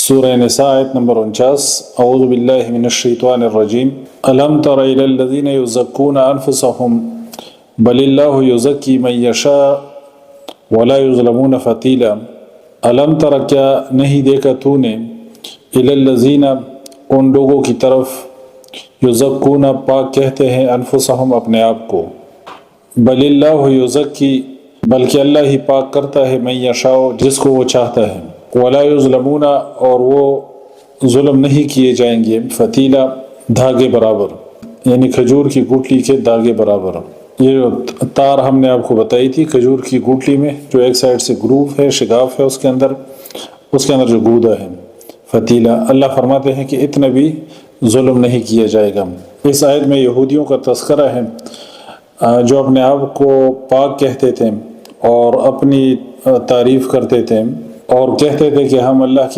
سورہ نساء آیت نمبر 49۔ اعوذ باللہ من الشیطان الرجیم۔ الم تر الی الذین یزکون انفسهم بل اللہ یزکی من یشاء ولا یظلمون فتیلا۔ الم تر، کیا نہیں دیکھا تو نے، الی الذین، ان لوگوں کی طرف، یزکون، پاک کہتے ہیں، انفسهم، اپنے آپ کو، بل اللہ یزکی، بلکہ اللہ ہی پاک کرتا ہے، من یشاء، جس کو وہ چاہتا ہے، ولا یظلمون، اور وہ ظلم نہیں کیے جائیں گے، فتیلا، دھاگے برابر، یعنی کھجور کی گٹلی کے دھاگے برابر۔ یہ تار ہم نے آپ کو بتائی تھی، کھجور کی گٹلی میں جو ایک سائڈ سے گروف ہے، شگاف ہے اس کے اندر جو گودا ہے، فتیلا۔ اللہ فرماتے ہیں کہ اتنا بھی ظلم نہیں کیا جائے گا۔ اس آیت میں یہودیوں کا تذکرہ ہے جو اپنے آپ کو پاک کہتے تھے اور اپنی تعریف کرتے تھے اور کہتے تھے کہ ہم اللہ کی